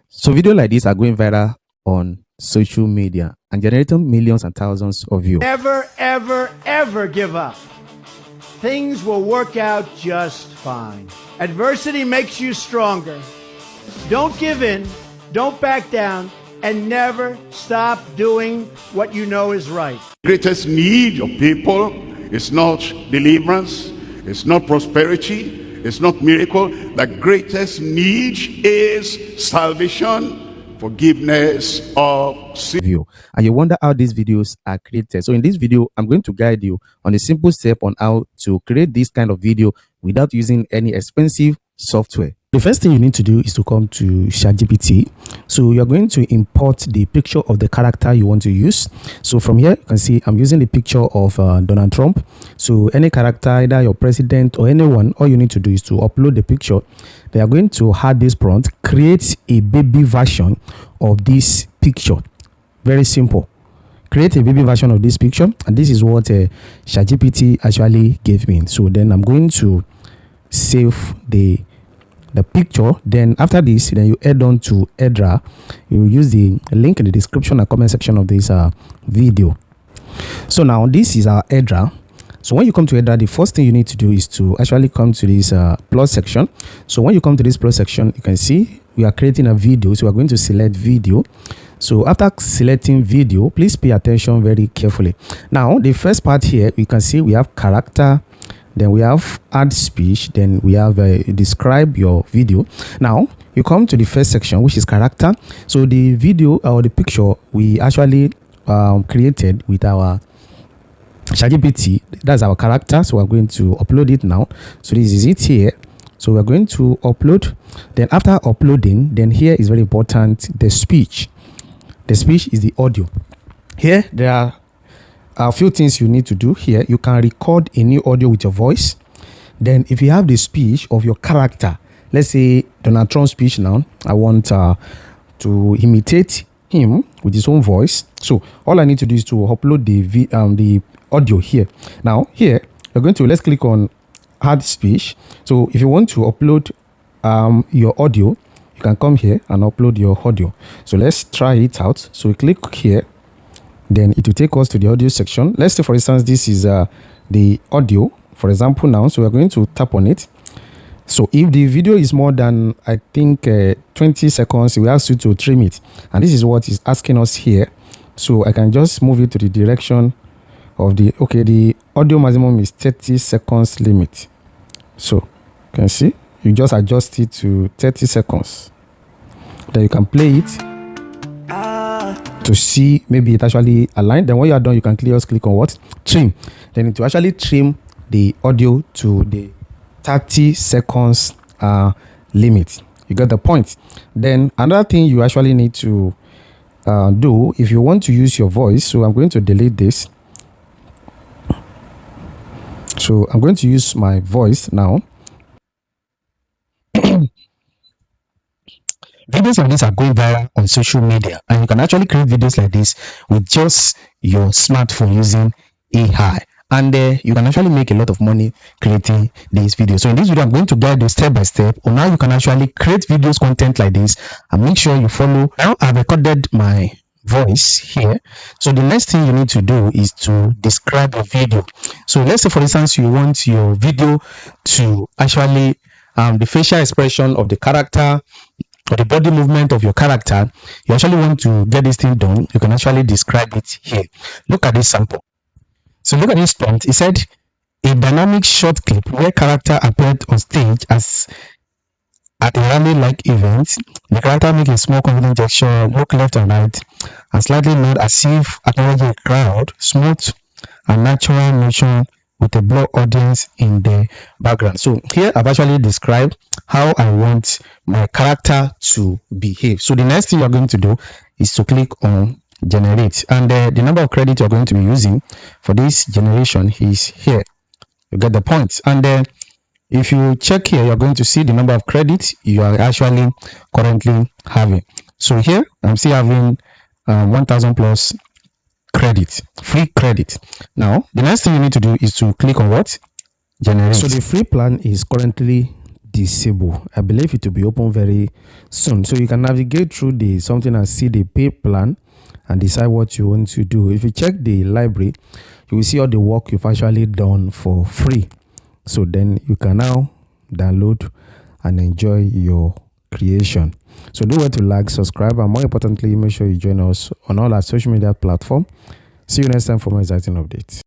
So videos like this are going viral on social media and generating millions and thousands of views. Never, ever, ever give up. Things will work out just fine. Adversity makes you stronger. Don't give in, don't back down, and never stop doing what you know is right. The greatest need of people is not deliverance, it's not prosperity, it's not miracle. The greatest need is salvation, forgiveness of sin. And you wonder how these videos are created. So in this video, I'm going to guide you on a simple step on how to create this kind of video without using any expensive software. The first thing you need to do is to come to ChatGPT. So you're going to import the picture of the character you want to use. So from here, you can see I'm using the picture of Donald Trump. So any character, either your president or anyone, all you need to do is to upload the picture. They are going to add this prompt, create a baby version of this picture. Very simple. Create a baby version of this picture. And this is what ChatGPT actually gave me. So then I'm going to save the picture. Then after this, then you head on to Hedra. You use the link in the description and comment section of this video. So now this is our Hedra. So when you come to Hedra, the first thing you need to do is to actually come to this plus section. So when you come to this plus section, you can see we are creating a video. So we are going to select video. So after selecting video, please pay attention very carefully. Now the first part here, you can see we have character, then we have add speech, then we have describe your video. Now you come to the first section, which is character. So the video or the picture we actually created with our ChatGPT, that's our character. So we're going to upload it now. So this is it here. So we're going to upload. Then after uploading, then here is very important, the speech. The speech is the audio. Here there are a few things you need to do here. You can record a new audio with your voice. Then if you have the speech of your character, let's say Donald Trump's speech now, I want to imitate him with his own voice. So all I need to do is to upload the audio here. Now here you're going to, let's click on add speech. So if you want to upload your audio, you can come here and upload your audio. So let's try it out. So we click here. Then it will take us to the audio section. Let's say, for instance, this is the audio, for example, now. So we're going to tap on it. So if the video is more than, I think, 20 seconds, we ask you to trim it. And this is what is asking us here. So I can just move it to the direction of the, okay, the audio maximum is 30 seconds limit. So you can see, you just adjust it to 30 seconds. Then you can play it to see maybe it actually aligned. Then when you are done, you can just click on what? Trim. Then to actually trim the audio to the 30 seconds limit. You got the point. Then another thing you actually need to do if you want to use your voice. So I'm going to delete this. So I'm going to use my voice now. Videos like this are going viral on social media, and you can actually create videos like this with just your smartphone using AI, and you can actually make a lot of money creating these videos. So in this video, I'm going to guide you step by step on how you can actually create videos content like this, and make sure you follow. Now I've recorded my voice here. So the next thing you need to do is to describe your video. So let's say, for instance, you want your video to actually the facial expression of the character or the body movement of your character. You actually want to get this thing done, you can actually describe it here. Look at this sample. So look at this prompt. It said a dynamic short clip where character appeared on stage as at a rally-like event. The character make a small confident gesture, look left and right, and slightly nod as if acknowledging a crowd. Smooth and natural motion with a blur audience in the background. So here I've actually described how I want my character to behave. So the next thing you're going to do is to click on generate, and the number of credits you're going to be using for this generation is here. You get the point. And if you check here, you're going to see the number of credits you are actually currently having. So here I'm still having 1000 plus credit, free credit. Now the next thing you need to do is to click on what? Generate. So the free plan is currently disable. I believe it will be open very soon, so you can navigate through the something and see the pay plan and decide what you want to do. If you check the library, you will see all the work you've actually done for free. So then you can now download and enjoy your creation. So do well to like, subscribe, and more importantly, make sure you join us on all our social media platforms. See you next time for more exciting updates.